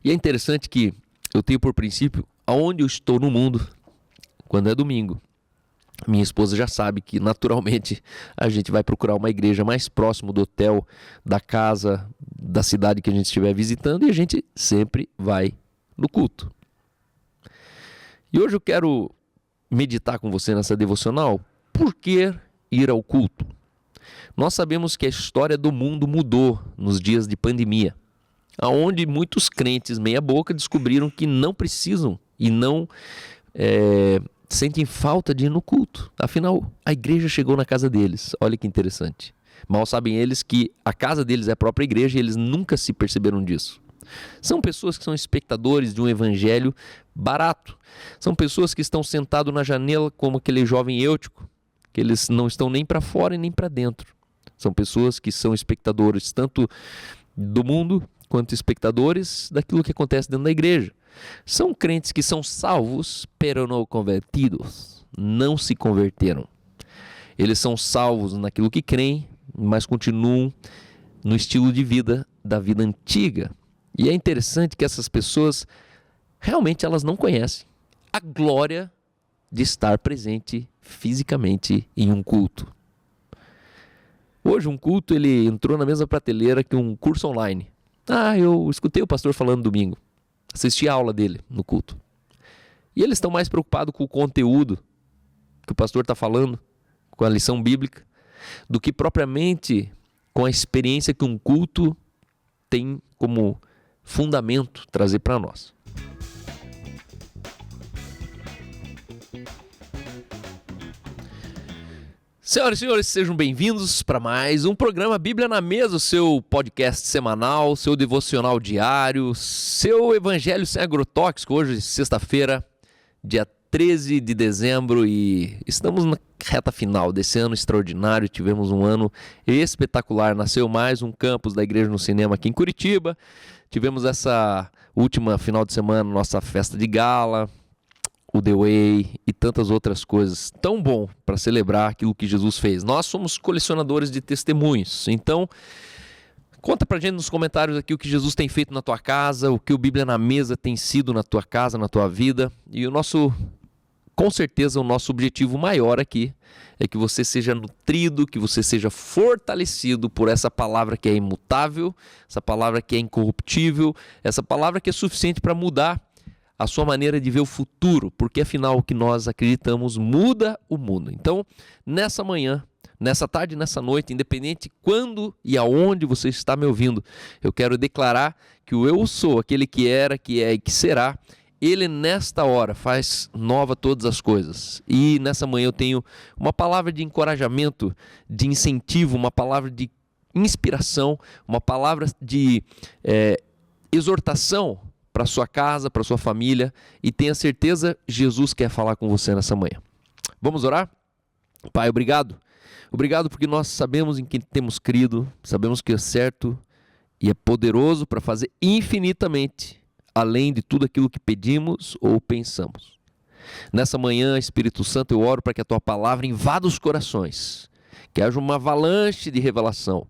E é interessante que eu tenho por princípio, aonde eu estou no mundo, quando é domingo, minha esposa já sabe que naturalmente a gente vai procurar uma igreja mais próximo do hotel, da casa, da cidade que a gente estiver visitando, e a gente sempre vai no culto. E hoje eu quero meditar com você nessa devocional, por que ir ao culto? Nós sabemos que a história do mundo mudou nos dias de pandemia, onde muitos crentes meia boca descobriram que não precisam e não sentem falta de ir no culto. Afinal, a igreja chegou na casa deles. Olha que interessante. Mal sabem eles que a casa deles é a própria igreja e eles nunca se perceberam disso. São pessoas que são espectadores de um evangelho barato. São pessoas que estão sentados na janela como aquele jovem Eutico, que eles não estão nem para fora e nem para dentro. São pessoas que são espectadores tanto do mundo quanto espectadores daquilo que acontece dentro da igreja. São crentes que são salvos, pero não convertidos. Não se converteram. Eles são salvos naquilo que creem, mas continuam no estilo de vida da vida antiga. E é interessante que essas pessoas, realmente elas não conhecem a glória de estar presente fisicamente em um culto. Hoje um culto ele entrou na mesma prateleira que um curso online. Eu escutei o pastor falando domingo, assisti a aula dele no culto. E eles estão mais preocupados com o conteúdo que o pastor está falando, com a lição bíblica, do que propriamente com a experiência que um culto tem como fundamento trazer para nós. Senhoras e senhores, sejam bem-vindos para mais um programa Bíblia na Mesa, o seu podcast semanal, seu devocional diário, seu evangelho sem agrotóxico. Hoje, sexta-feira, dia 13 de dezembro, e estamos na reta final desse ano extraordinário. Tivemos um ano espetacular, nasceu mais um campus da Igreja no Cinema aqui em Curitiba. Tivemos essa última final de semana, nossa festa de gala, o The Way e tantas outras coisas. Tão bom para celebrar aquilo que Jesus fez. Nós somos colecionadores de testemunhos, então conta pra gente nos comentários aqui o que Jesus tem feito na tua casa, o que o Bíblia na Mesa tem sido na tua casa, na tua vida. E com certeza o nosso objetivo maior aqui é que você seja nutrido, que você seja fortalecido por essa palavra que é imutável, essa palavra que é incorruptível, essa palavra que é suficiente para mudar a sua maneira de ver o futuro, porque afinal o que nós acreditamos muda o mundo. Então, nessa manhã, nessa tarde, nessa noite, independente quando e aonde você está me ouvindo, eu quero declarar que o eu sou, aquele que era, que é e que será, ele nesta hora faz nova todas as coisas. E nessa manhã eu tenho uma palavra de encorajamento, de incentivo, uma palavra de inspiração, uma palavra de exortação para sua casa, para sua família, e tenha certeza, Jesus quer falar com você nessa manhã. Vamos orar? Pai, obrigado. Obrigado porque nós sabemos em quem temos crido, sabemos que é certo e é poderoso para fazer infinitamente além de tudo aquilo que pedimos ou pensamos. Nessa manhã, Espírito Santo, eu oro para que a tua palavra invada os corações, que haja uma avalanche de revelação.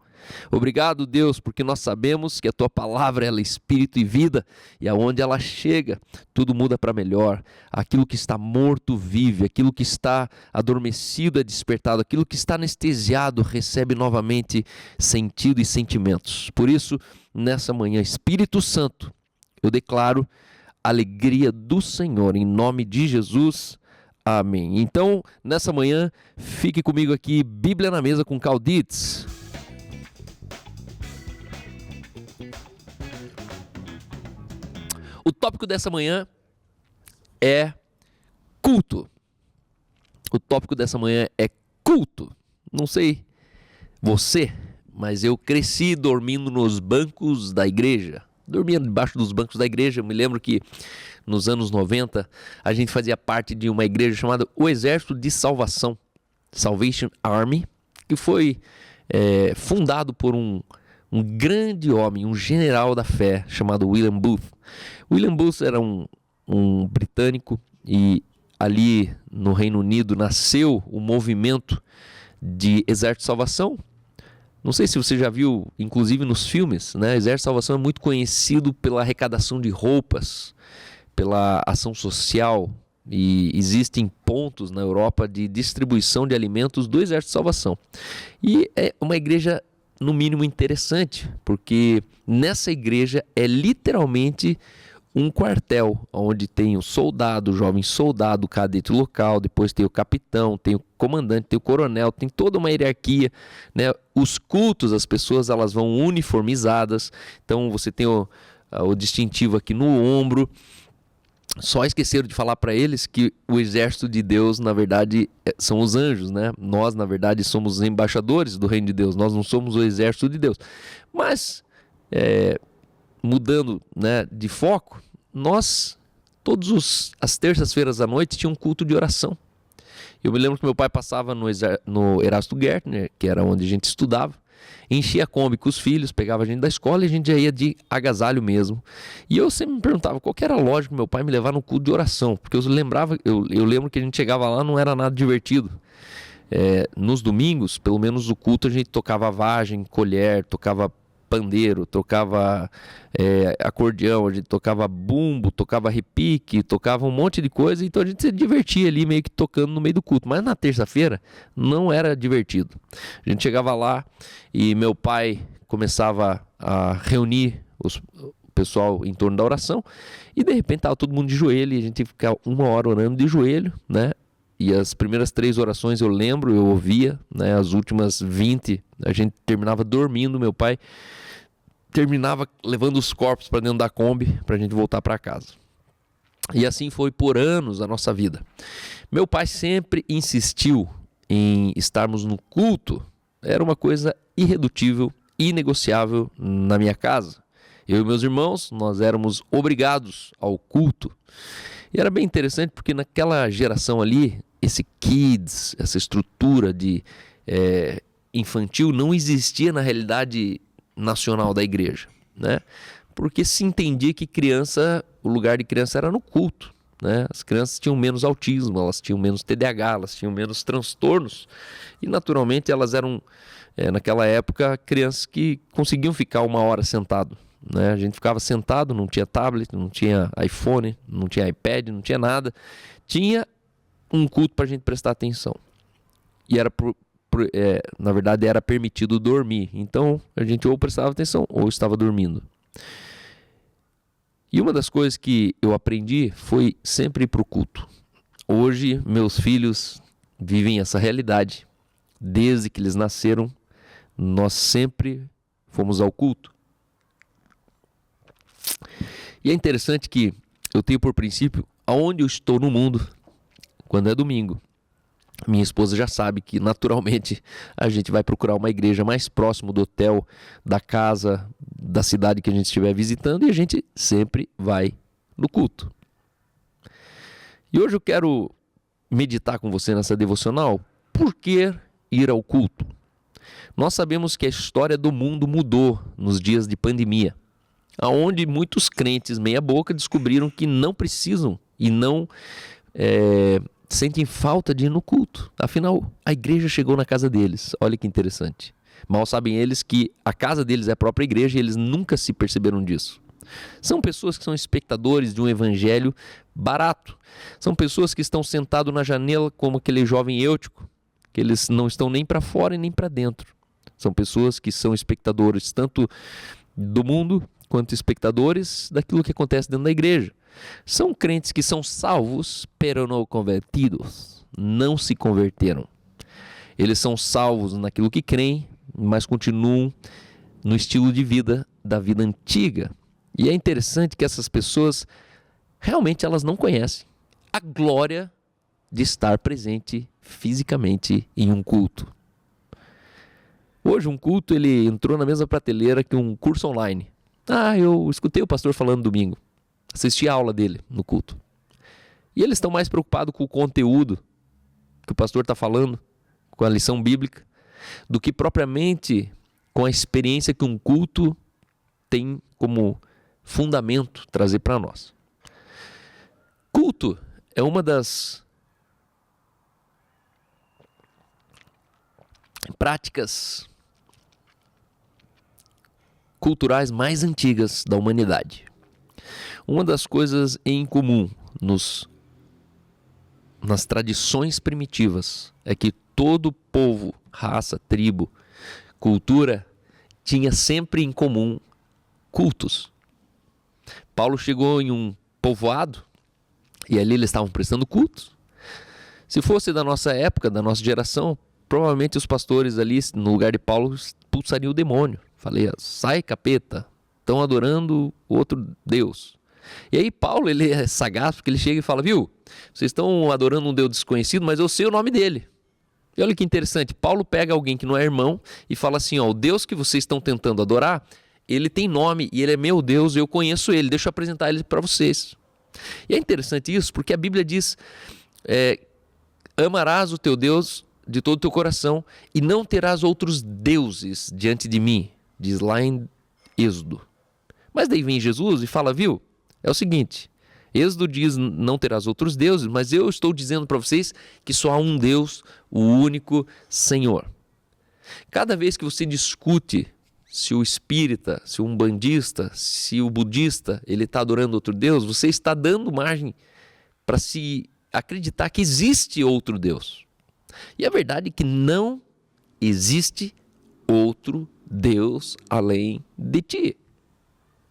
Obrigado, Deus, porque nós sabemos que a tua palavra ela é espírito e vida, e aonde ela chega, tudo muda para melhor. Aquilo que está morto vive, aquilo que está adormecido é despertado, aquilo que está anestesiado recebe novamente sentido e sentimentos. Por isso, nessa manhã, Espírito Santo, eu declaro alegria do Senhor, em nome de Jesus. Amém. Então, nessa manhã, fique comigo aqui, Bíblia na Mesa com Cal Dietz. O tópico dessa manhã é culto. O tópico dessa manhã é culto. Não sei você, mas eu cresci dormindo nos bancos da igreja. Dormia debaixo dos bancos da igreja. Eu me lembro que nos anos 90 a gente fazia parte de uma igreja chamada O Exército de Salvação, Salvation Army, que foi fundado por um grande homem, um general da fé chamado William Booth. William Booth era um britânico e ali no Reino Unido nasceu o movimento de Exército de Salvação, Não sei se você já viu, inclusive nos filmes, né? O Exército de Salvação é muito conhecido pela arrecadação de roupas, pela ação social, e existem pontos na Europa de distribuição de alimentos do Exército de Salvação. E é uma igreja, no mínimo, interessante, porque nessa igreja é literalmente um quartel, onde tem o soldado, o jovem soldado, o cadete local, depois tem o capitão, tem o comandante, tem o coronel, tem toda uma hierarquia, né? Os cultos, as pessoas elas vão uniformizadas, então você tem o distintivo aqui no ombro. Só esqueceram de falar para eles que o exército de Deus, na verdade, são os anjos, né? Nós, na verdade, somos os embaixadores do reino de Deus, nós não somos o exército de Deus. Mas, mudando, né, de foco, nós, as terças-feiras à noite, tinha um culto de oração. Eu me lembro que meu pai passava no Erasto Gärtner, que era onde a gente estudava, enchia a Kombi com os filhos, pegava a gente da escola e a gente já ia de agasalho mesmo. E eu sempre me perguntava qual que era a lógica do meu pai me levar no culto de oração, porque eu lembro que a gente chegava lá, não era nada divertido. Nos domingos, pelo menos o culto, a gente tocava vagem, colher, tocava pandeiro, tocava acordeão, a gente tocava bumbo, tocava repique, tocava um monte de coisa, então a gente se divertia ali meio que tocando no meio do culto. Mas na terça-feira não era divertido. A gente chegava lá e meu pai começava a reunir o pessoal em torno da oração e de repente estava todo mundo de joelho e a gente ia ficar 1 hora orando de joelho, né? E as primeiras 3 orações eu lembro, eu ouvia, né? As últimas 20 a gente terminava dormindo, meu pai terminava levando os corpos para dentro da Kombi para a gente voltar para casa. E assim foi por anos a nossa vida. Meu pai sempre insistiu em estarmos no culto, era uma coisa irredutível, inegociável na minha casa. Eu e meus irmãos, nós éramos obrigados ao culto. E era bem interessante porque naquela geração ali, esse kids, essa estrutura de infantil não existia na realidade nacional da igreja, né? Porque se entendia que o lugar de criança era no culto, né? As crianças tinham menos autismo, elas tinham menos TDAH, elas tinham menos transtornos e naturalmente elas eram, naquela época, crianças que conseguiam ficar 1 hora sentado, né? A gente ficava sentado, não tinha tablet, não tinha iPhone, não tinha iPad, não tinha nada, tinha um culto para a gente prestar atenção e era na verdade era permitido dormir, então a gente ou prestava atenção ou estava dormindo. E uma das coisas que eu aprendi foi sempre ir para o culto. Hoje meus filhos vivem essa realidade. Desde que eles nasceram, nós sempre fomos ao culto. E é interessante que eu tenho por princípio, aonde eu estou no mundo, quando é domingo, minha esposa já sabe que naturalmente a gente vai procurar uma igreja mais próximo do hotel, da casa, da cidade que a gente estiver visitando e a gente sempre vai no culto. E hoje eu quero meditar com você nessa devocional. Por que ir ao culto? Nós sabemos que a história do mundo mudou nos dias de pandemia, onde muitos crentes meia boca descobriram que não precisam e não sentem falta de ir no culto. Afinal, a igreja chegou na casa deles. Olha que interessante. Mal sabem eles que a casa deles é a própria igreja e eles nunca se perceberam disso. São pessoas que são espectadores de um evangelho barato. São pessoas que estão sentados na janela como aquele jovem Eutico, que eles não estão nem para fora e nem para dentro. São pessoas que são espectadores tanto do mundo quanto espectadores daquilo que acontece dentro da igreja. São crentes que são salvos, pero não convertidos. Não se converteram. Eles são salvos naquilo que creem, mas continuam no estilo de vida da vida antiga. E é interessante que essas pessoas realmente elas não conhecem a glória de estar presente fisicamente em um culto. Hoje um culto ele entrou na mesma prateleira que um curso online. Eu escutei o pastor falando domingo. Assisti a aula dele no culto. E eles estão mais preocupados com o conteúdo que o pastor está falando, com a lição bíblica, do que propriamente com a experiência que um culto tem como fundamento trazer para nós. Culto é uma das práticas culturais mais antigas da humanidade. Uma das coisas em comum nas tradições primitivas é que todo povo, raça, tribo, cultura tinha sempre em comum cultos. Paulo chegou em um povoado e ali eles estavam prestando cultos. Se fosse da nossa época, da nossa geração, provavelmente os pastores ali, no lugar de Paulo, expulsariam o demônio. Falei, sai capeta, estão adorando outro Deus. E aí Paulo, ele é sagaz, porque ele chega e fala, viu, vocês estão adorando um Deus desconhecido, mas eu sei o nome dele. E olha que interessante, Paulo pega alguém que não é irmão e fala assim, ó, o Deus que vocês estão tentando adorar, ele tem nome e ele é meu Deus, eu conheço ele, deixa eu apresentar ele para vocês. E é interessante isso, porque a Bíblia diz, amarás o teu Deus de todo o teu coração e não terás outros deuses diante de mim, diz lá em Êxodo. Mas daí vem Jesus e fala, viu, é o seguinte, Êxodo diz não terás outros deuses, mas eu estou dizendo para vocês que só há um Deus, o único Senhor. Cada vez que você discute se o espírita, se o umbandista, se o budista, ele está adorando outro Deus, você está dando margem para se acreditar que existe outro Deus. E a verdade é que não existe outro Deus além de ti.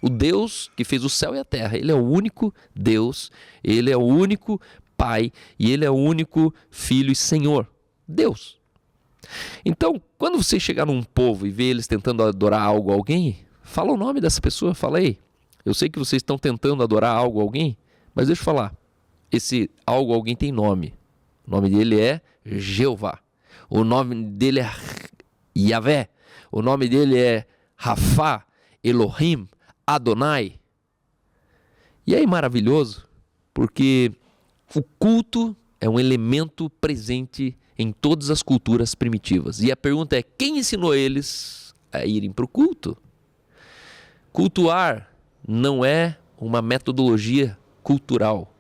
O Deus que fez o céu e a terra, ele é o único Deus, ele é o único Pai e ele é o único Filho e Senhor, Deus. Então, quando você chegar num povo e ver eles tentando adorar algo a alguém, fala o nome dessa pessoa, fala, ei, eu sei que vocês estão tentando adorar algo a alguém, mas deixa eu falar, esse algo a alguém tem nome. O nome dele é Jeová, o nome dele é Yahvé, o nome dele é Rafá, Elohim, Adonai. E aí maravilhoso, porque o culto é um elemento presente em todas as culturas primitivas. E a pergunta é, quem ensinou eles a irem para o culto? Cultuar não é uma metodologia cultural.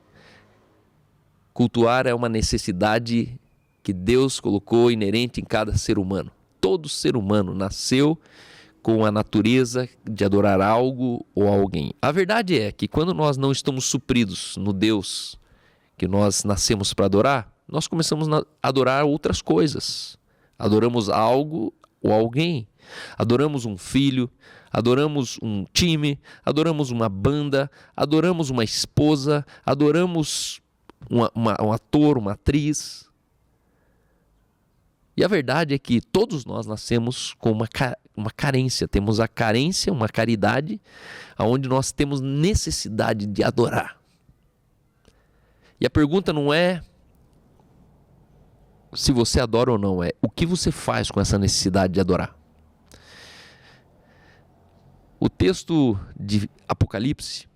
Cultuar é uma necessidade que Deus colocou inerente em cada ser humano. Todo ser humano nasceu com a natureza de adorar algo ou alguém. A verdade é que quando nós não estamos supridos no Deus que nós nascemos para adorar, nós começamos a adorar outras coisas. Adoramos algo ou alguém. Adoramos um filho, adoramos um time, adoramos uma banda, adoramos uma esposa, adoramos um ator, uma atriz. E a verdade é que todos nós nascemos com uma carência, temos a carência, uma caridade, onde nós temos necessidade de adorar. E a pergunta não é se você adora ou não, é o que você faz com essa necessidade de adorar. O texto de Apocalipse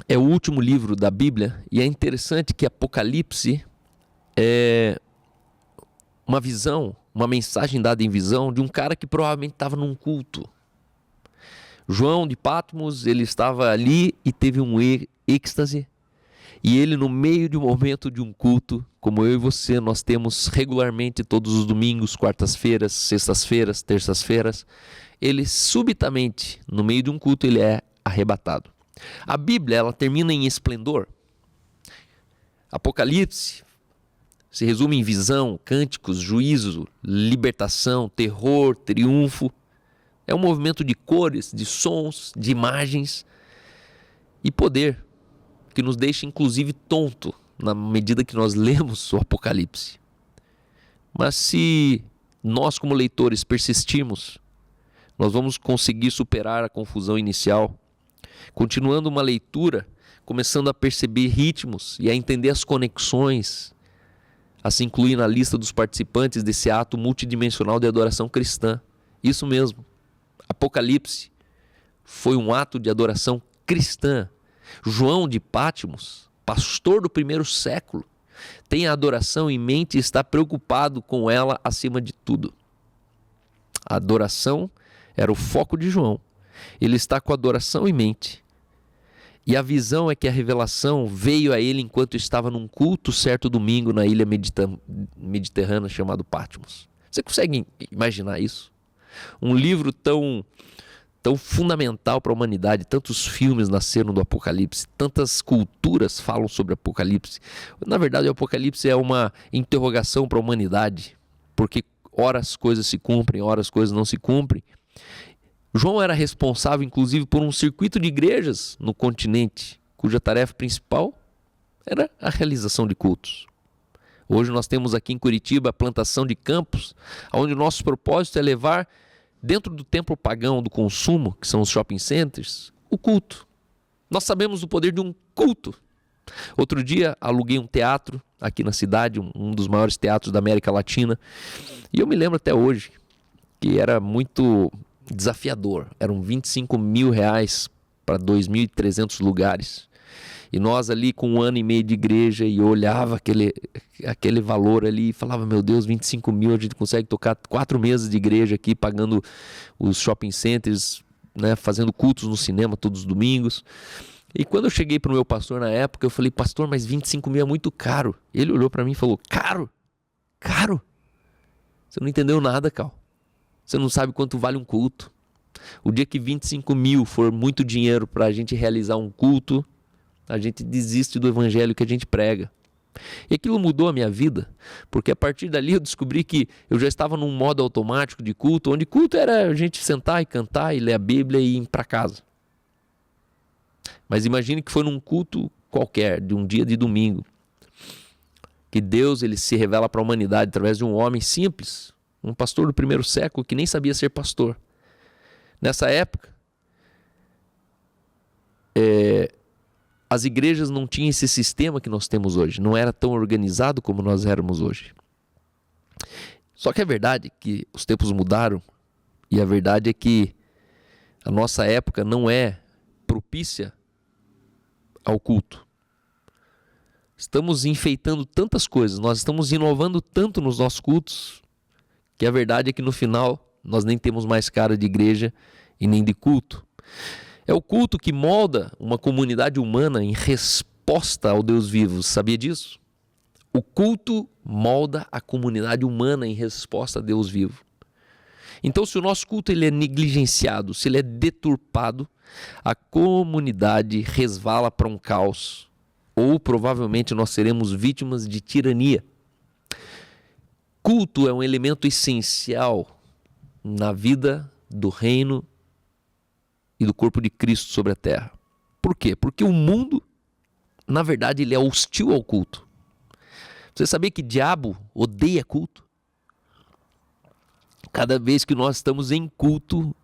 é o último livro da Bíblia e é interessante que Apocalipse é uma visão, uma mensagem dada em visão de um cara que provavelmente estava num culto. João de Patmos, ele estava ali e teve um êxtase. E ele, no meio de um momento de um culto, como eu e você, nós temos regularmente todos os domingos, quartas-feiras, sextas-feiras, terças-feiras, ele subitamente, no meio de um culto, ele é arrebatado. A Bíblia, ela termina em esplendor. Apocalipse se resume em visão, cânticos, juízo, libertação, terror, triunfo. É um movimento de cores, de sons, de imagens e poder que nos deixa inclusive tonto na medida que nós lemos o Apocalipse. Mas se nós como leitores persistirmos, nós vamos conseguir superar a confusão inicial, continuando uma leitura, começando a perceber ritmos e a entender as conexões, a se incluir na lista dos participantes desse ato multidimensional de adoração cristã. Isso mesmo, Apocalipse foi um ato de adoração cristã. João de Patmos, pastor do primeiro século, tem a adoração em mente e está preocupado com ela acima de tudo. A adoração era o foco de João. Ele está com a adoração em mente. E a visão é que a revelação veio a ele enquanto estava num culto certo domingo na ilha mediterrânea chamado Patmos. Você consegue imaginar isso? Um livro tão tão fundamental para a humanidade. Tantos filmes nasceram do Apocalipse, tantas culturas falam sobre o Apocalipse. Na verdade, o Apocalipse é uma interrogação para a humanidade, porque ora as coisas se cumprem, ora as coisas não se cumprem. João era responsável, inclusive, por um circuito de igrejas no continente, cuja tarefa principal era a realização de cultos. Hoje nós temos aqui em Curitiba a plantação de campos, onde o nosso propósito é levar, dentro do templo pagão do consumo, que são os shopping centers, o culto. Nós sabemos o poder de um culto. Outro dia aluguei um teatro aqui na cidade, um dos maiores teatros da América Latina, e eu me lembro até hoje que era muito desafiador. Eram R$25.000 para 2.300 lugares. E nós ali com 1 ano e meio de igreja, e eu olhava aquele valor ali e falava, meu Deus, 25 mil, a gente consegue tocar 4 meses de igreja aqui, pagando os shopping centers, né, fazendo cultos no cinema todos os domingos. E quando eu cheguei para o meu pastor na época, eu falei, pastor, mas 25 mil é muito caro. Ele olhou para mim e falou, caro? Caro? Você não entendeu nada, Cal. Você não sabe quanto vale um culto. O dia que 25 mil for muito dinheiro para a gente realizar um culto, a gente desiste do evangelho que a gente prega. E aquilo mudou a minha vida, porque a partir dali eu descobri que eu já estava num modo automático de culto, onde culto era a gente sentar e cantar e ler a Bíblia e ir para casa. Mas imagine que foi num culto qualquer, de um dia de domingo, que Deus ele se revela para a humanidade através de um homem simples, um pastor do primeiro século que nem sabia ser pastor. Nessa época, as igrejas não tinham esse sistema que nós temos hoje, não era tão organizado como nós éramos hoje. Só que a verdade é que os tempos mudaram, e a verdade é que a nossa época não é propícia ao culto. Estamos enfeitando tantas coisas, nós estamos inovando tanto nos nossos cultos, que a verdade é que no final nós nem temos mais cara de igreja e nem de culto. É o culto que molda uma comunidade humana em resposta ao Deus vivo. Sabia disso? O culto molda a comunidade humana em resposta a Deus vivo. Então, se o nosso culto ele é negligenciado, se ele é deturpado, a comunidade resvala para um caos. Ou provavelmente nós seremos vítimas de tirania. Culto é um elemento essencial na vida do reino e do corpo de Cristo sobre a terra. Por quê? Porque o mundo, na verdade, ele é hostil ao culto. Você sabia que diabo odeia culto? Cada vez que nós estamos em culto,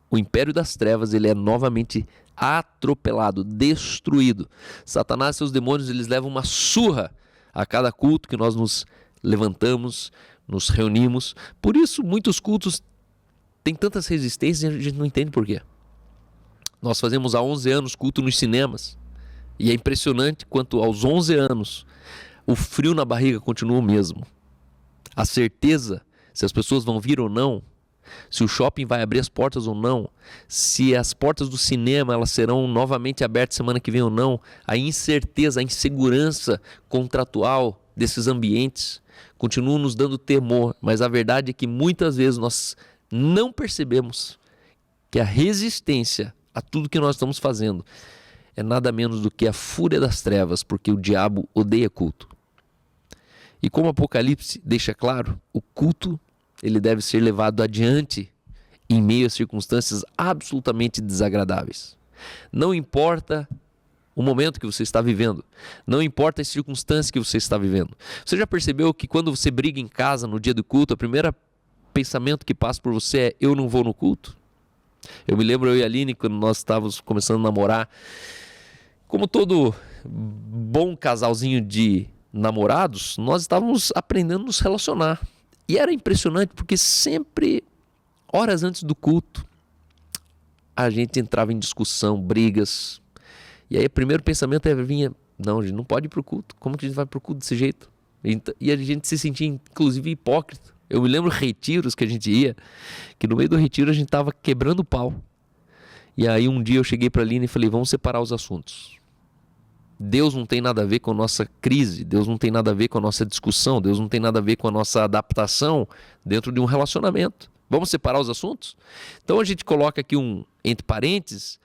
o império das trevas ele é novamente atropelado, destruído. Satanás e seus demônios eles levam uma surra a cada culto que nós nos levantamos, nos reunimos. Por isso, muitos cultos têm tantas resistências e a gente não entende por quê. Nós fazemos há 11 anos culto nos cinemas. E é impressionante quanto aos 11 anos o frio na barriga continua o mesmo. A certeza se as pessoas vão vir ou não, se o shopping vai abrir as portas ou não, se as portas do cinema elas serão novamente abertas semana que vem ou não, a incerteza, a insegurança contratual desses ambientes continuam nos dando temor. Mas a verdade é que muitas vezes nós não percebemos que a resistência a tudo que nós estamos fazendo é nada menos do que a fúria das trevas, porque o diabo odeia culto. E como o Apocalipse deixa claro, o culto ele deve ser levado adiante em meio a circunstâncias absolutamente desagradáveis. Não importa o momento que você está vivendo, não importa as circunstâncias que você está vivendo. Você já percebeu que quando você briga em casa no dia do culto, o primeiro pensamento que passa por você é: eu não vou no culto? Eu me lembro, eu e a Aline, quando nós estávamos começando a namorar, como todo bom casalzinho de namorados, nós estávamos aprendendo a nos relacionar. E era impressionante porque sempre, horas antes do culto, a gente entrava em discussão, brigas. E aí o primeiro pensamento vinha: não, a gente não pode ir para o culto. Como que a gente vai para o culto desse jeito? E a gente se sentia inclusive hipócrita. Eu me lembro retiros que a gente ia, que no meio do retiro a gente estava quebrando pau. E aí um dia eu cheguei para a Aline e falei: vamos separar os assuntos. Deus não tem nada a ver com a nossa crise, Deus não tem nada a ver com a nossa discussão, Deus não tem nada a ver com a nossa adaptação dentro de um relacionamento. Vamos separar os assuntos? Então a gente coloca aqui um entre parênteses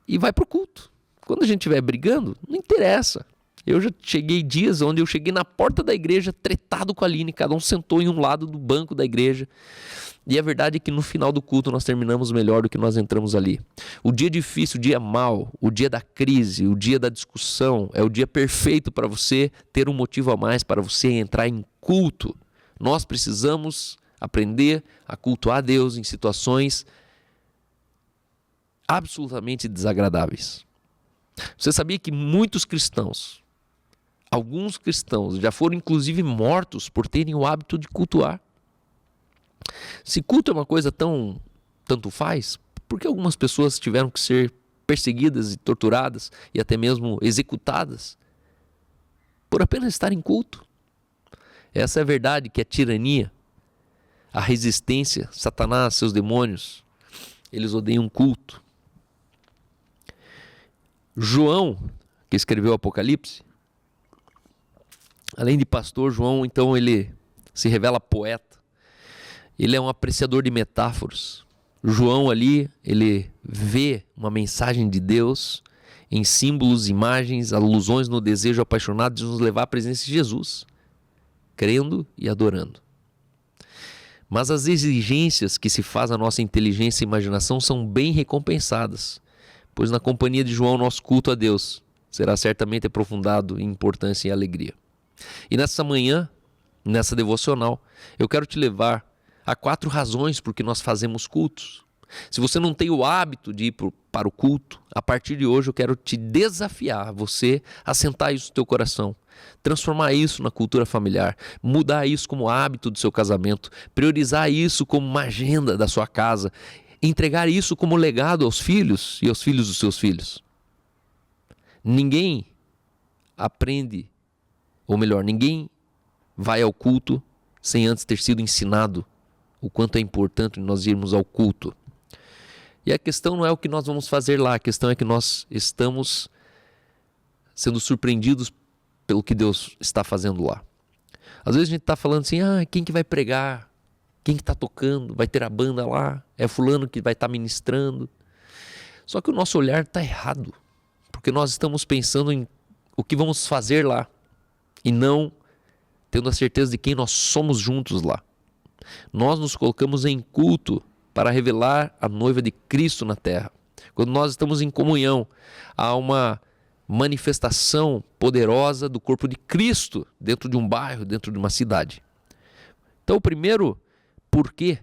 e vai pro culto. Quando a gente estiver brigando, não interessa. Eu já cheguei dias onde eu cheguei na porta da igreja tretado com a Aline, cada um sentou em um lado do banco da igreja. E a verdade é que no final do culto nós terminamos melhor do que nós entramos ali. O dia difícil, o dia mau, o dia da crise, o dia da discussão, é o dia perfeito para você ter um motivo a mais para você entrar em culto. Nós precisamos aprender a cultuar a Deus em situações absolutamente desagradáveis. Você sabia que muitos cristãos, alguns cristãos, já foram inclusive mortos por terem o hábito de cultuar? Se culto é uma coisa tanto faz, por que algumas pessoas tiveram que ser perseguidas e torturadas e até mesmo executadas por apenas estar em culto? Essa é a verdade, que a tirania, a resistência, Satanás, seus demônios, eles odeiam culto. João, que escreveu o Apocalipse, além de pastor, João, então, ele se revela poeta. Ele é um apreciador de metáforas. João ali, ele vê uma mensagem de Deus em símbolos, imagens, alusões no desejo apaixonado de nos levar à presença de Jesus, crendo e adorando. Mas as exigências que se faz à nossa inteligência e imaginação são bem recompensadas, pois na companhia de João nosso culto a Deus será certamente aprofundado em importância e alegria. E nessa manhã, nessa devocional, eu quero te levar a 4 razões por que nós fazemos cultos. Se você não tem o hábito de ir para o culto, a partir de hoje eu quero te desafiar, você a assentar isso no teu coração, transformar isso na cultura familiar, mudar isso como hábito do seu casamento, priorizar isso como uma agenda da sua casa, entregar isso como legado aos filhos e aos filhos dos seus filhos. Ninguém aprende, ou melhor, ninguém vai ao culto sem antes ter sido ensinado o quanto é importante nós irmos ao culto. E a questão não é o que nós vamos fazer lá, a questão é que nós estamos sendo surpreendidos pelo que Deus está fazendo lá. Às vezes a gente está falando assim, quem que vai pregar? Quem que está tocando? Vai ter a banda lá? É fulano que vai estar ministrando? Só que o nosso olhar está errado, porque nós estamos pensando em o que vamos fazer lá e não tendo a certeza de quem nós somos juntos lá. Nós nos colocamos em culto para revelar a noiva de Cristo na terra. Quando nós estamos em comunhão, há uma manifestação poderosa do corpo de Cristo dentro de um bairro, dentro de uma cidade. Então, o primeiro porquê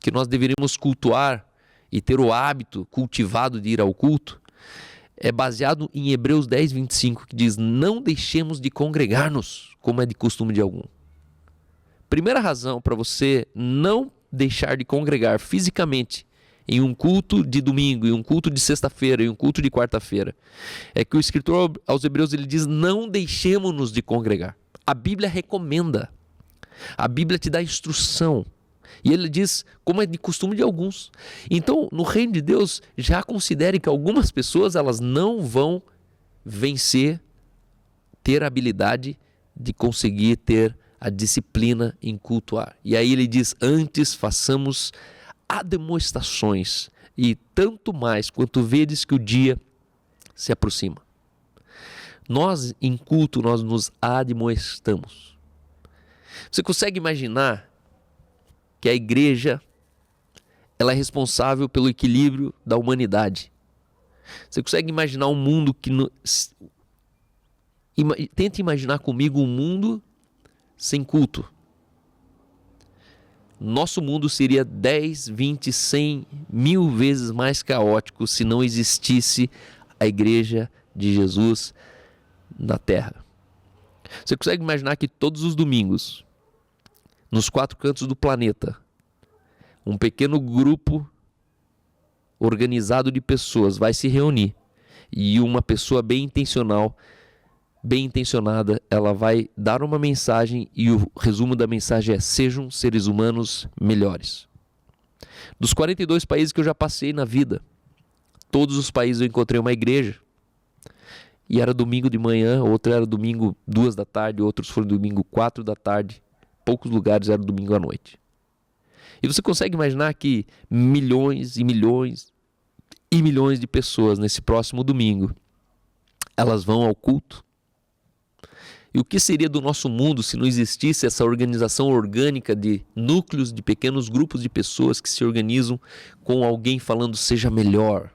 que nós deveríamos cultuar e ter o hábito cultivado de ir ao culto é baseado em Hebreus 10, 25, que diz: não deixemos de congregar-nos, como é de costume de algum. Primeira razão para você não deixar de congregar fisicamente em um culto de domingo, em um culto de sexta-feira, em um culto de quarta-feira, é que o escritor aos Hebreus ele diz: não deixemos-nos de congregar. A Bíblia recomenda, a Bíblia te dá instrução, e ele diz como é de costume de alguns. Então, no reino de Deus, já considere que algumas pessoas elas não vão vencer, ter a habilidade de conseguir ter a disciplina em cultuar. E aí ele diz: antes façamos admoestações, e tanto mais quanto vedes que o dia se aproxima. Nós em culto nós nos admoestamos. Você consegue imaginar que a igreja ela é responsável pelo equilíbrio da humanidade? Você consegue imaginar um mundo que tenta imaginar comigo um mundo sem culto. Nosso mundo seria 10, 20, 100, 1000 vezes mais caótico se não existisse a igreja de Jesus na terra. Você consegue imaginar que todos os domingos, nos 4 cantos do planeta, um pequeno grupo organizado de pessoas vai se reunir e uma pessoa bem intencionada, ela vai dar uma mensagem e o resumo da mensagem é: sejam seres humanos melhores. Dos 42 países que eu já passei na vida, todos os países eu encontrei uma igreja. E era domingo de manhã, outro era domingo 2 da tarde, outros foram domingo 4 da tarde. Poucos lugares era domingo à noite. E você consegue imaginar que milhões e milhões e milhões de pessoas nesse próximo domingo, elas vão ao culto? E o que seria do nosso mundo se não existisse essa organização orgânica de núcleos, de pequenos grupos de pessoas que se organizam com alguém falando seja melhor,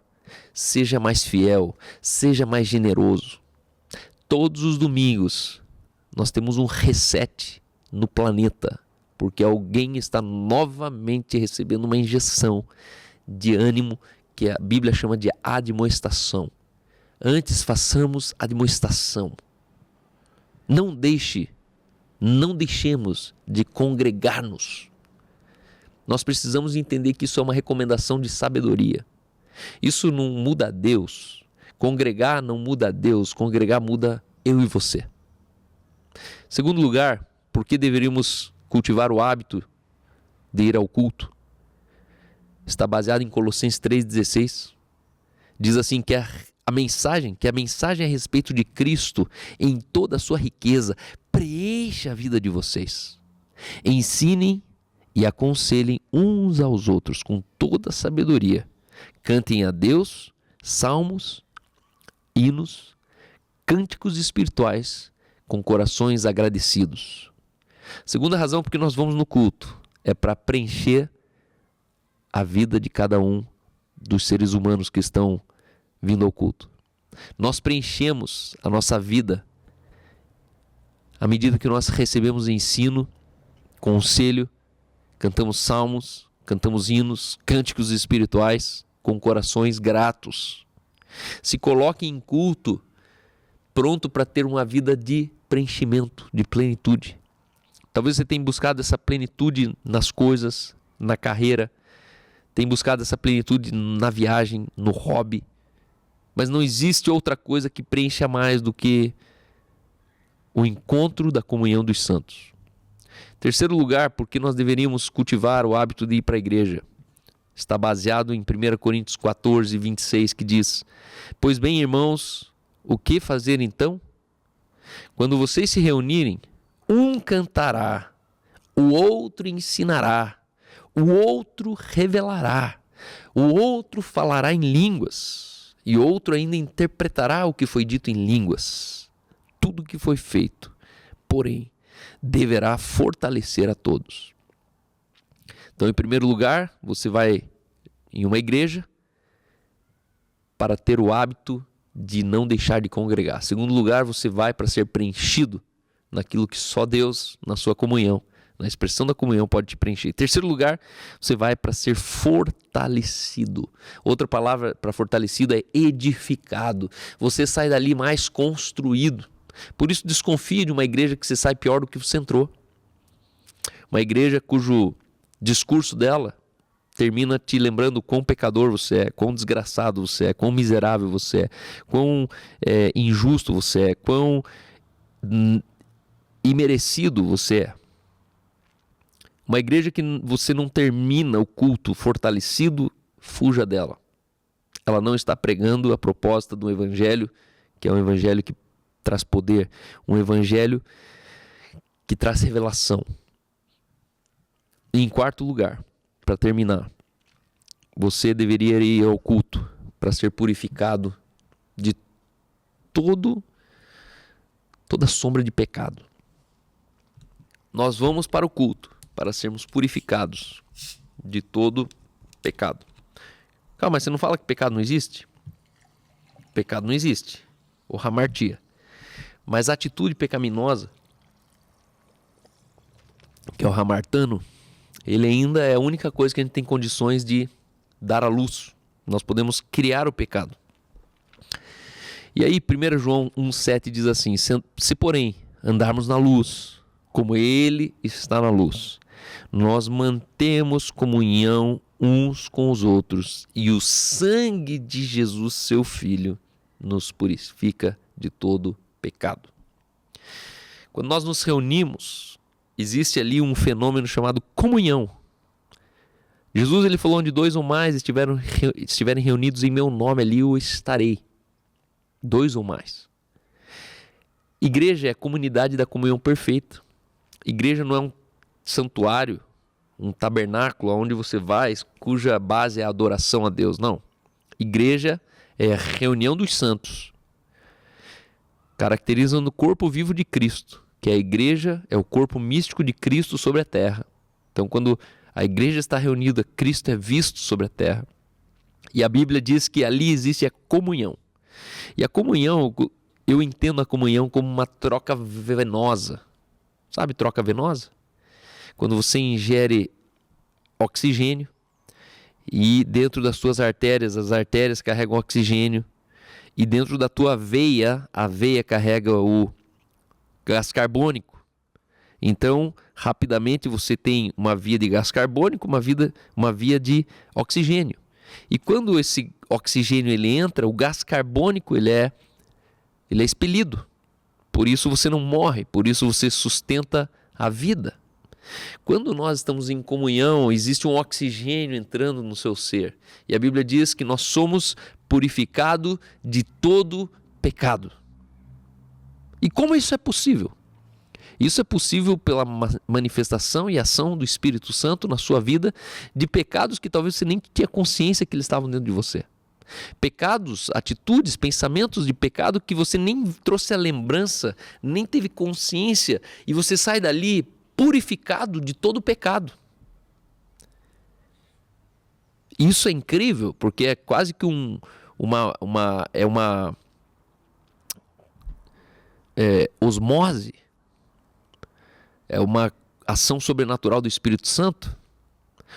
seja mais fiel, seja mais generoso? Todos os domingos nós temos um reset no planeta, porque alguém está novamente recebendo uma injeção de ânimo que a Bíblia chama de admoestação. Antes façamos admoestação. Não deixemos de congregar-nos. Nós precisamos entender que isso é uma recomendação de sabedoria. Isso não muda Deus. Congregar não muda Deus. Congregar muda eu e você. Segundo lugar, por que deveríamos cultivar o hábito de ir ao culto? Está baseado em Colossenses 3,16. Diz assim que a mensagem a respeito de Cristo em toda a sua riqueza preencha a vida de vocês. Ensinem e aconselhem uns aos outros com toda a sabedoria. Cantem a Deus salmos, hinos, cânticos espirituais com corações agradecidos. Segunda razão porque nós vamos no culto é para preencher a vida de cada um dos seres humanos que estão vindo ao culto. Nós preenchemos a nossa vida à medida que nós recebemos ensino, conselho, cantamos salmos, cantamos hinos, cânticos espirituais com corações gratos. Se coloque em culto pronto para ter uma vida de preenchimento, de plenitude. Talvez você tenha buscado essa plenitude nas coisas, na carreira, tenha buscado essa plenitude na viagem, no hobby, mas não existe outra coisa que preencha mais do que o encontro da comunhão dos santos. Terceiro lugar, porque nós deveríamos cultivar o hábito de ir para a igreja. Está baseado em 1 Coríntios 14, 26, que diz: Pois bem, irmãos, o que fazer então? Quando vocês se reunirem, um cantará, o outro ensinará, o outro revelará, o outro falará em línguas, e outro ainda interpretará o que foi dito em línguas. Tudo que foi feito, porém, deverá fortalecer a todos. Então, em primeiro lugar, você vai em uma igreja para ter o hábito de não deixar de congregar. Em segundo lugar, você vai para ser preenchido naquilo que só Deus, na sua comunhão, na expressão da comunhão, pode te preencher. Em terceiro lugar, você vai para ser fortalecido. Outra palavra para fortalecido é edificado. Você sai dali mais construído. Por isso, desconfie de uma igreja que você sai pior do que você entrou. Uma igreja cujo discurso dela termina te lembrando quão pecador você é, quão desgraçado você é, quão miserável você é, quão injusto você é, quão imerecido você é. Uma igreja que você não termina o culto fortalecido, fuja dela. Ela não está pregando a proposta do evangelho, que é um evangelho que traz poder, um evangelho que traz revelação. E em quarto lugar, para terminar, você deveria ir ao culto para ser purificado de toda sombra de pecado. Nós vamos para o culto para sermos purificados de todo pecado. Calma, mas você não fala que pecado não existe? Pecado não existe, ou hamartia. Mas a atitude pecaminosa, que é o hamartano, ele ainda é a única coisa que a gente tem condições de dar à luz. Nós podemos criar o pecado. E aí 1 João 1,7 diz assim: se porém andarmos na luz, como ele está na luz, nós mantemos comunhão uns com os outros, e o sangue de Jesus, seu Filho, nos purifica de todo pecado. Quando nós nos reunimos, existe ali um fenômeno chamado comunhão. Jesus ele falou: onde dois ou mais estiverem reunidos em meu nome, ali eu estarei. Dois ou mais. Igreja é a comunidade da comunhão perfeita. Igreja não é um santuário, um tabernáculo onde você vai, cuja base é a adoração a Deus. Não. Igreja é a reunião dos santos, caracterizando o corpo vivo de Cristo, que a igreja é o corpo místico de Cristo sobre a terra. Então, quando a igreja está reunida, Cristo é visto sobre a terra. E a Bíblia diz que ali existe a comunhão. E a comunhão, eu entendo a comunhão como uma troca venosa. Sabe troca venosa? Quando você ingere oxigênio e dentro das suas artérias, as artérias carregam oxigênio, e dentro da tua veia, a veia carrega o gás carbônico. Então, rapidamente você tem uma via de gás carbônico, uma via de oxigênio. E quando esse oxigênio ele entra, o gás carbônico ele é expelido. Por isso você não morre, por isso você sustenta a vida. Quando nós estamos em comunhão, existe um oxigênio entrando no seu ser. E a Bíblia diz que nós somos purificados de todo pecado. E como isso é possível? Isso é possível pela manifestação e ação do Espírito Santo na sua vida de pecados que talvez você nem tinha consciência que eles estavam dentro de você. Pecados, atitudes, pensamentos de pecado que você nem trouxe a lembrança, nem teve consciência, e você sai dali purificado de todo pecado. Isso é incrível, porque é quase que uma osmose, é uma ação sobrenatural do Espírito Santo.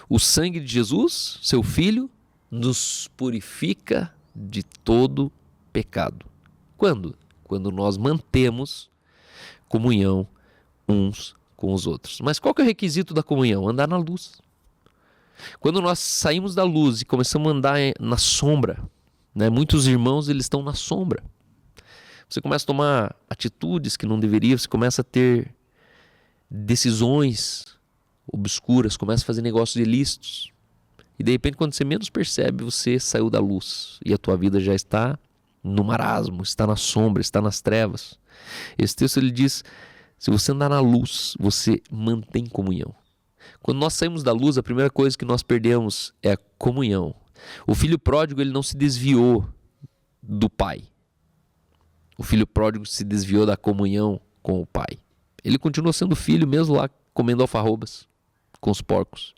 O sangue de Jesus, seu Filho, nos purifica de todo pecado. Quando? Quando nós mantemos comunhão uns com os outros. Mas qual que é o requisito da comunhão? Andar na luz. Quando nós saímos da luz e começamos a andar na sombra, né? Muitos irmãos eles estão na sombra. Você começa a tomar atitudes que não deveria, você começa a ter decisões obscuras, começa a fazer negócios ilícitos. E de repente, quando você menos percebe, você saiu da luz e a tua vida já está no marasmo, está na sombra, está nas trevas. Esse texto ele diz: se você andar na luz, você mantém comunhão. Quando nós saímos da luz, a primeira coisa que nós perdemos é a comunhão. O filho pródigo ele não se desviou do pai. O filho pródigo se desviou da comunhão com o pai. Ele continua sendo filho mesmo lá comendo alfarrobas com os porcos.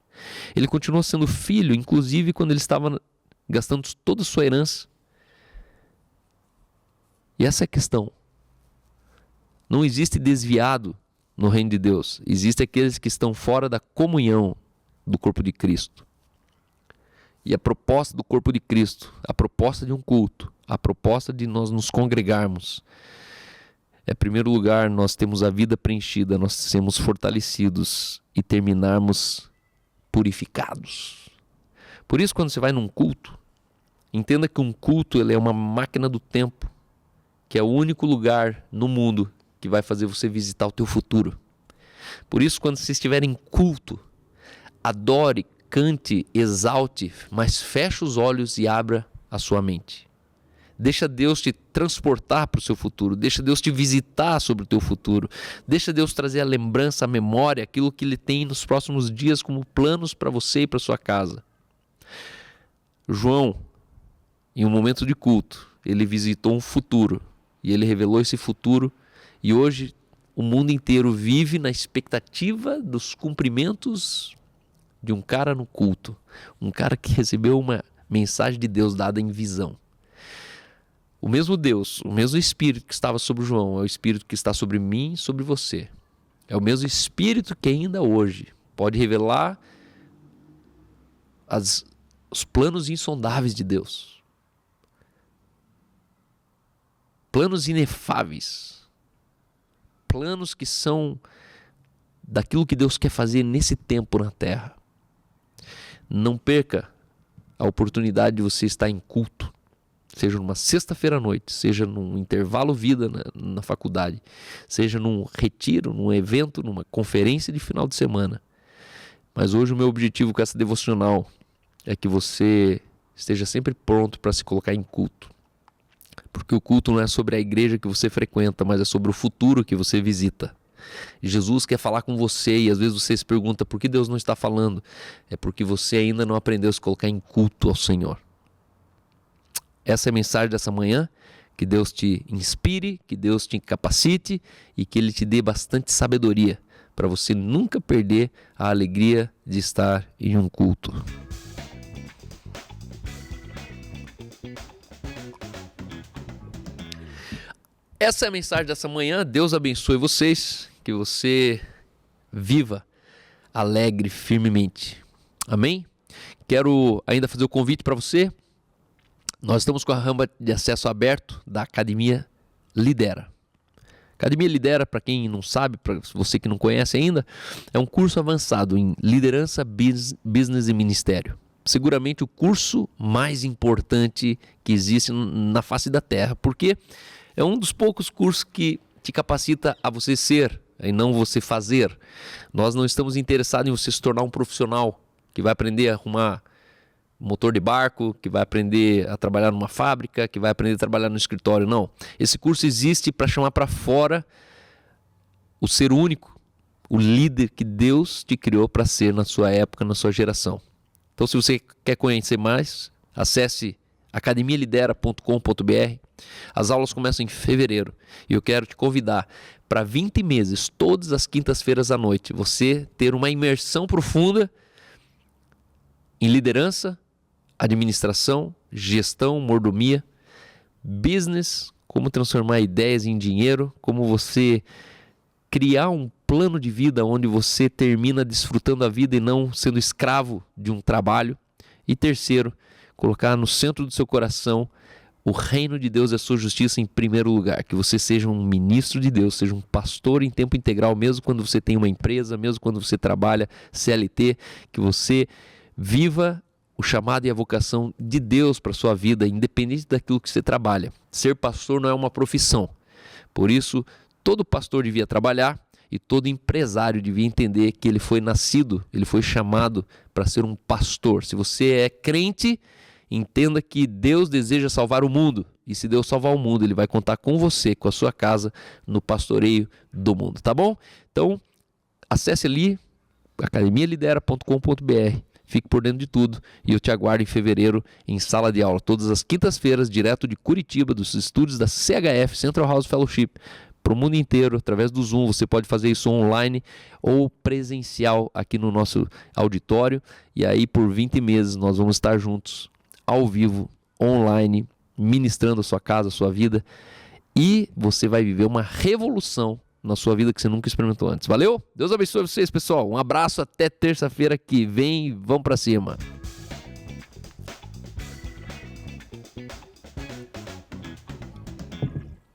Ele continuou sendo filho, inclusive quando ele estava gastando toda a sua herança. E essa é a questão. Não existe desviado no reino de Deus. Existem aqueles que estão fora da comunhão do corpo de Cristo. E a proposta do corpo de Cristo, a proposta de um culto, a proposta de nós nos congregarmos, em primeiro lugar, nós temos a vida preenchida, nós sermos fortalecidos e terminarmos purificados. Por isso, quando você vai num culto, entenda que um culto ele é uma máquina do tempo, que é o único lugar no mundo que vai fazer você visitar o teu futuro. Por isso, quando você estiver em culto, adore, cante, exalte, mas feche os olhos e abra a sua mente. Deixa Deus te transportar para o seu futuro. Deixa Deus te visitar sobre o teu futuro. Deixa Deus trazer a lembrança, a memória, aquilo que Ele tem nos próximos dias como planos para você e para sua casa. João, em um momento de culto, ele visitou um futuro. E ele revelou esse futuro. E hoje o mundo inteiro vive na expectativa dos cumprimentos de um cara no culto. Um cara que recebeu uma mensagem de Deus dada em visão. O mesmo Deus, o mesmo Espírito que estava sobre João, é o Espírito que está sobre mim e sobre você. É o mesmo Espírito que ainda hoje pode revelar os planos insondáveis de Deus. Planos inefáveis. Planos que são daquilo que Deus quer fazer nesse tempo na terra. Não perca a oportunidade de você estar em culto. Seja numa sexta-feira à noite, seja num intervalo vida na faculdade, seja num retiro, num evento, numa conferência de final de semana. Mas hoje o meu objetivo com essa devocional é que você esteja sempre pronto para se colocar em culto. Porque o culto não é sobre a igreja que você frequenta, mas é sobre o futuro que você visita. Jesus quer falar com você e às vezes você se pergunta por que Deus não está falando. É porque você ainda não aprendeu a se colocar em culto ao Senhor. Essa é a mensagem dessa manhã. Que Deus te inspire, que Deus te capacite e que Ele te dê bastante sabedoria para você nunca perder a alegria de estar em um culto. Essa é a mensagem dessa manhã. Deus abençoe vocês, que você viva alegre firmemente. Amém? Quero ainda fazer o convite para você. Nós estamos com a rampa de acesso aberto da Academia Lidera. Academia Lidera, para quem não sabe, para você que não conhece ainda, é um curso avançado em liderança, business e ministério. Seguramente o curso mais importante que existe na face da terra, porque é um dos poucos cursos que te capacita a você ser e não você fazer. Nós não estamos interessados em você se tornar um profissional que vai aprender a arrumar motor de barco, que vai aprender a trabalhar numa fábrica, que vai aprender a trabalhar no escritório. Não. Esse curso existe para chamar para fora o ser único, o líder que Deus te criou para ser na sua época, na sua geração. Então, se você quer conhecer mais, acesse academialidera.com.br. As aulas começam em fevereiro e eu quero te convidar para 20 meses, todas as quintas-feiras à noite, você ter uma imersão profunda em liderança, administração, gestão, mordomia, business, como transformar ideias em dinheiro, como você criar um plano de vida onde você termina desfrutando a vida e não sendo escravo de um trabalho. E terceiro, colocar no centro do seu coração o reino de Deus e a sua justiça em primeiro lugar. Que você seja um ministro de Deus, seja um pastor em tempo integral, mesmo quando você tem uma empresa, mesmo quando você trabalha CLT, que você viva o chamado e a vocação de Deus para a sua vida, independente daquilo que você trabalha. Ser pastor não é uma profissão. Por isso, todo pastor devia trabalhar e todo empresário devia entender que ele foi nascido, ele foi chamado para ser um pastor. Se você é crente, entenda que Deus deseja salvar o mundo. E se Deus salvar o mundo, Ele vai contar com você, com a sua casa, no pastoreio do mundo. Tá bom? Então, acesse ali, academialidera.com.br. Fique por dentro de tudo e eu te aguardo em fevereiro em sala de aula, todas as quintas-feiras, direto de Curitiba, dos estúdios da CHF, Central House Fellowship, para o mundo inteiro, através do Zoom. Você pode fazer isso online ou presencial aqui no nosso auditório. E aí, por 20 meses, nós vamos estar juntos, ao vivo, online, ministrando a sua casa, a sua vida. E você vai viver uma revolução na sua vida que você nunca experimentou antes. Valeu? Deus abençoe vocês, pessoal. Um abraço, até terça-feira que vem. Vamos para cima.